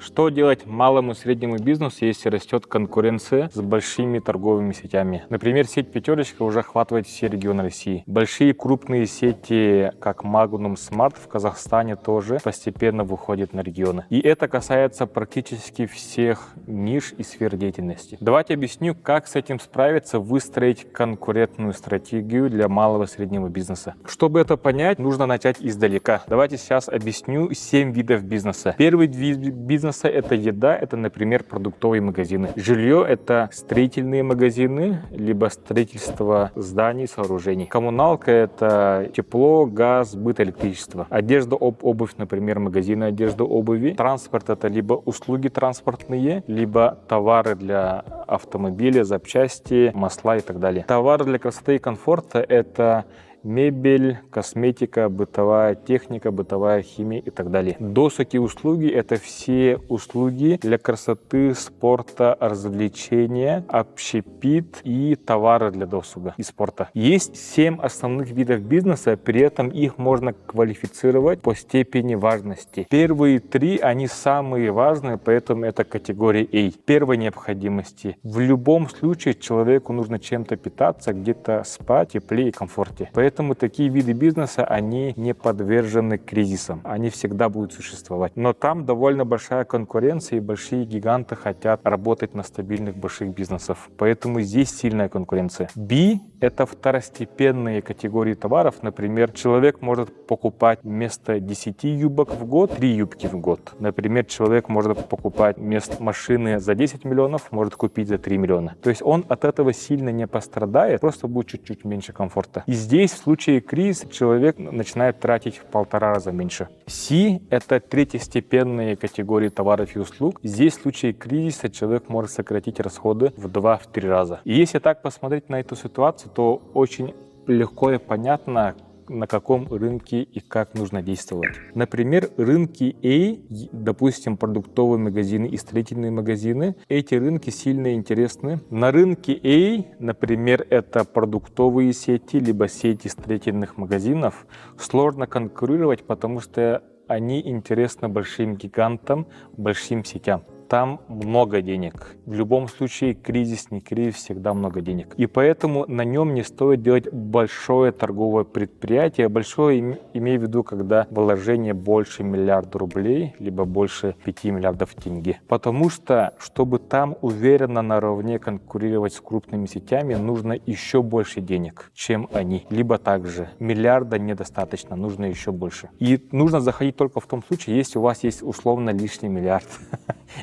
Что делать малому и среднему бизнесу, если растет конкуренция с большими торговыми сетями? Например, сеть «Пятерочка» уже охватывает все регионы России. Большие крупные сети, как Magnum Smart в Казахстане, тоже постепенно выходят на регионы. И это касается практически всех ниш и сфер деятельности. Давайте объясню, как с этим справиться, выстроить конкурентную стратегию для малого и среднего бизнеса. Чтобы это понять, нужно начать издалека. Давайте сейчас объясню 7 видов бизнеса. Первый вид бизнеса – это еда, это, например, продуктовые магазины. Жилье – это строительные магазины, либо строительство зданий, сооружений. Коммуналка – это тепло, газ, быт, электричество. Одежда, обувь, например, магазины одежды, обуви. Транспорт – это либо услуги транспортные, либо товары для автомобиля, запчасти, масла и так далее. Товары для красоты и комфорта – это мебель, косметика, бытовая техника, бытовая химия и так далее. Досуги услуги – это все услуги для красоты, спорта, развлечения, общепит и товары для досуга и спорта. Есть 7 основных видов бизнеса, при этом их можно квалифицировать по степени важности. Первые 3, они самые важные, поэтому это категория A. Первой необходимости. В любом случае человеку нужно чем-то питаться, где-то спать, теплее и комфорте. Поэтому такие виды бизнеса, они не подвержены кризисам. Они всегда будут существовать. Но там довольно большая конкуренция, и большие гиганты хотят работать на стабильных больших бизнесах. Поэтому здесь сильная конкуренция. B – это второстепенные категории товаров. Например, человек может покупать вместо 10 юбок в год 3 юбки в год. Например, человек может покупать вместо машины за 10 миллионов, может купить за 3 миллиона. То есть он от этого сильно не пострадает, просто будет чуть-чуть меньше комфорта. И здесь в случае кризиса человек начинает тратить в 1,5 раза меньше. C – это третьестепенные категории товаров и услуг. Здесь в случае кризиса человек может сократить расходы в 2-3 раза. И если так посмотреть на эту ситуацию, то очень легко и понятно, на каком рынке и как нужно действовать. Например, рынки A, допустим, продуктовые магазины и строительные магазины, эти рынки сильно интересны. На рынке A, например, это продуктовые сети, либо сети строительных магазинов, сложно конкурировать, потому что они интересны большим гигантам, большим сетям. Там много денег. В любом случае, кризис, не кризис, всегда много денег. И поэтому на нем не стоит делать большое торговое предприятие. Большое имею в виду, когда вложение больше миллиарда рублей, либо больше 5 миллиардов тенге. Потому что, чтобы там уверенно наравне конкурировать с крупными сетями, нужно еще больше денег, чем они. Либо также миллиарда недостаточно, нужно еще больше. И нужно заходить только в том случае, если у вас есть условно лишний миллиард.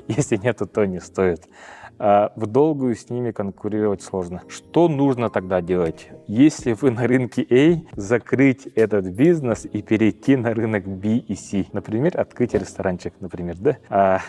Если нет, то не стоит. В долгую с ними конкурировать сложно. Что нужно тогда делать? Если вы на рынке A, закрыть этот бизнес и перейти на рынок B и C. Например, открыть ресторанчик, например, да?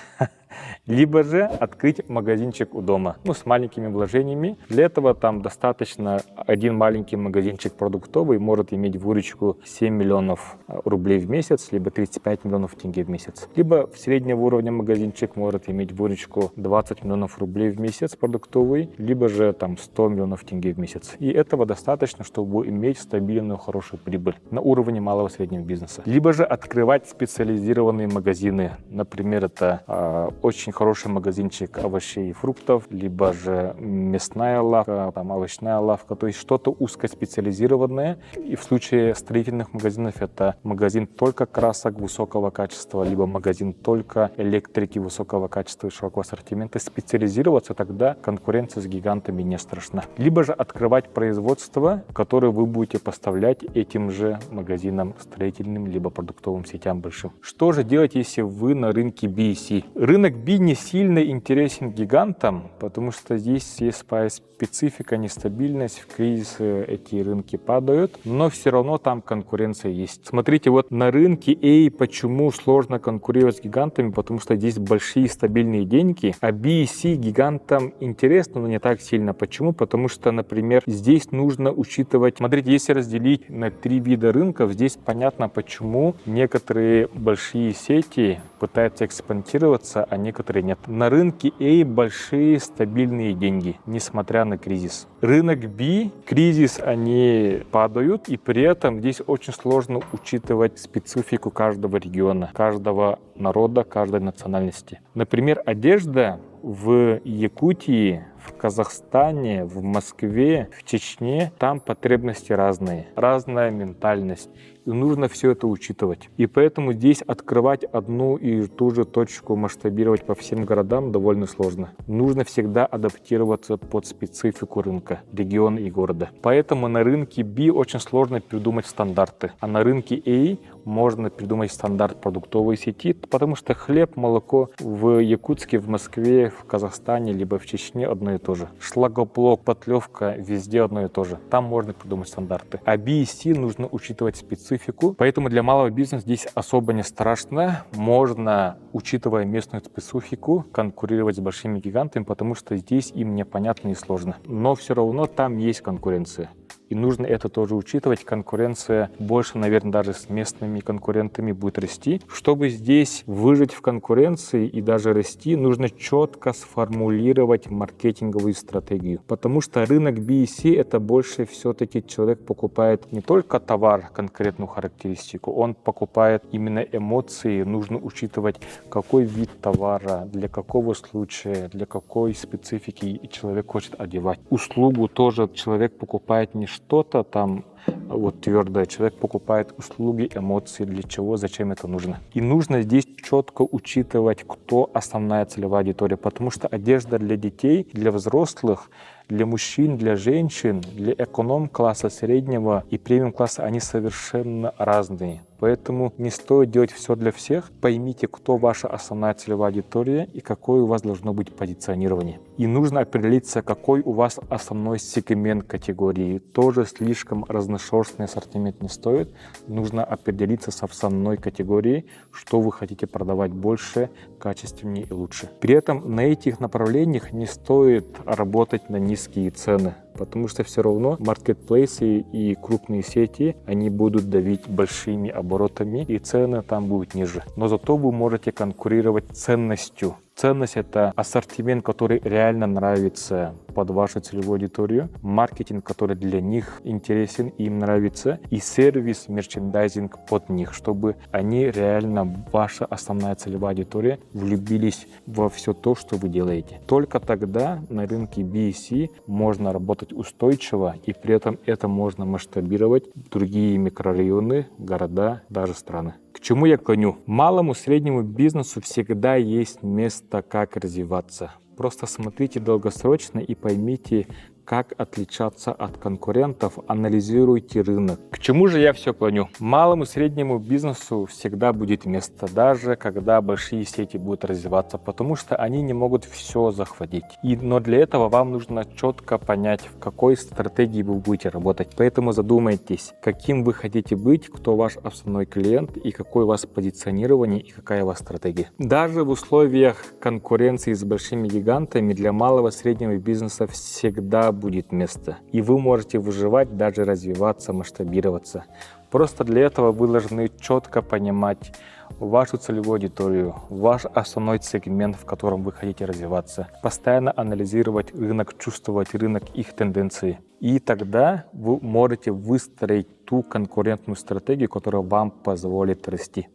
Либо же открыть магазинчик у дома, с маленькими вложениями. Для этого там достаточно один маленький магазинчик продуктовый может иметь выручку 7 миллионов рублей в месяц, либо 35 миллионов тенге в месяц. Либо среднего уровня магазинчик может иметь выручку 20 миллионов рублей в месяц продуктовый, либо же там 100 миллионов тенге в месяц. И этого достаточно, чтобы иметь стабильную, хорошую прибыль на уровне малого и среднего бизнеса. Либо же открывать специализированные магазины. Например, это очень хороший магазинчик овощей и фруктов, либо же мясная лавка, овощная лавка, то есть что-то узкоспециализированное. И в случае строительных магазинов это магазин только красок высокого качества, либо магазин только электрики высокого качества и широкого ассортимента. Специализироваться тогда конкуренция с гигантами не страшна. Либо же открывать производство, которое вы будете поставлять этим же магазинам строительным, либо продуктовым сетям большим. Что же делать, если вы на рынке B и C? Рынок B не сильно интересен гигантам, потому что здесь есть своя специфика, нестабильность, в кризисы эти рынки падают, но все равно там конкуренция есть. Смотрите, вот на рынке A почему сложно конкурировать с гигантами, потому что здесь большие стабильные деньги, а B и C гигантам интересно, но не так сильно. Почему? Потому что, например, здесь нужно учитывать, смотрите, если разделить на 3 вида рынков, здесь понятно, почему некоторые большие сети пытаются экспансироваться, а некоторые некоторые нет. На рынке A большие стабильные деньги, несмотря на кризис. Рынок B, кризис, они падают, и при этом здесь очень сложно учитывать специфику каждого региона, каждого народа, каждой национальности. Например, одежда в Якутии, в Казахстане, в Москве, в Чечне, там потребности разные, разная ментальность. И нужно все это учитывать. И поэтому здесь открывать одну и ту же точку, масштабировать по всем городам довольно сложно. Нужно всегда адаптироваться под специфику рынка, региона и города. Поэтому на рынке B очень сложно придумать стандарты. А на рынке A можно придумать стандарт продуктовой сети, потому что хлеб, молоко в Якутске, в Москве, в Казахстане, либо в Чечне одно и то же. Шлакоблок, потлевка, везде одно и то же. Там можно придумать стандарты. А B и C нужно учитывать специфику. Поэтому для малого бизнеса здесь особо не страшно. Можно, учитывая местную специфику, конкурировать с большими гигантами, потому что здесь им непонятно и сложно. Но все равно там есть конкуренция. И нужно это тоже учитывать. Конкуренция больше, наверное, даже с местными конкурентами будет расти. Чтобы здесь выжить в конкуренции и даже расти, нужно четко сформулировать маркетинговую стратегию. Потому что рынок B и C — это больше все-таки человек покупает не только товар, конкретную характеристику, он покупает именно эмоции. Нужно учитывать, какой вид товара, для какого случая, для какой специфики человек хочет одевать. Услугу тоже человек покупает не что-то там вот твердое. Человек покупает услуги, эмоции, для чего, зачем это нужно. И нужно здесь четко учитывать, кто основная целевая аудитория, потому что одежда для детей, для взрослых, для мужчин, для женщин, для эконом-класса, среднего и премиум-класса, они совершенно разные. Поэтому не стоит делать все для всех. Поймите, кто ваша основная целевая аудитория и какое у вас должно быть позиционирование. И нужно определиться, какой у вас основной сегмент категории. Тоже слишком разношерстный ассортимент не стоит. Нужно определиться с основной категорией, что вы хотите продавать больше, качественнее и лучше. При этом на этих направлениях не стоит работать на низкие цены, потому что все равно маркетплейсы и крупные сети, они будут давить большими оборотами, и цены там будут ниже. Но зато вы можете конкурировать ценностью. Ценность — это ассортимент, который реально нравится под вашу целевую аудиторию, маркетинг, который для них интересен и им нравится, и сервис, мерчендайзинг под них, чтобы они реально, ваша основная целевая аудитория, влюбились во все то, что вы делаете. Только тогда на рынке B и C можно работать устойчиво, и при этом это можно масштабировать в другие микрорайоны, города, даже страны. К чему я клоню? Малому, среднему бизнесу всегда есть место, как развиваться. Просто смотрите долгосрочно и поймите, как отличаться от конкурентов, анализируйте рынок. К чему же я все клоню? Малому и среднему бизнесу всегда будет место, даже когда большие сети будут развиваться, потому что они не могут все захватить. Но для этого вам нужно четко понять, в какой стратегии вы будете работать. Поэтому задумайтесь, каким вы хотите быть, кто ваш основной клиент и какое у вас позиционирование и какая у вас стратегия. Даже в условиях конкуренции с большими гигантами для малого и среднего бизнеса всегда будет место. И вы можете выживать, даже развиваться, масштабироваться. Просто для этого вы должны четко понимать вашу целевую аудиторию, ваш основной сегмент, в котором вы хотите развиваться. Постоянно анализировать рынок, чувствовать рынок, их тенденции. И тогда вы можете выстроить ту конкурентную стратегию, которая вам позволит расти.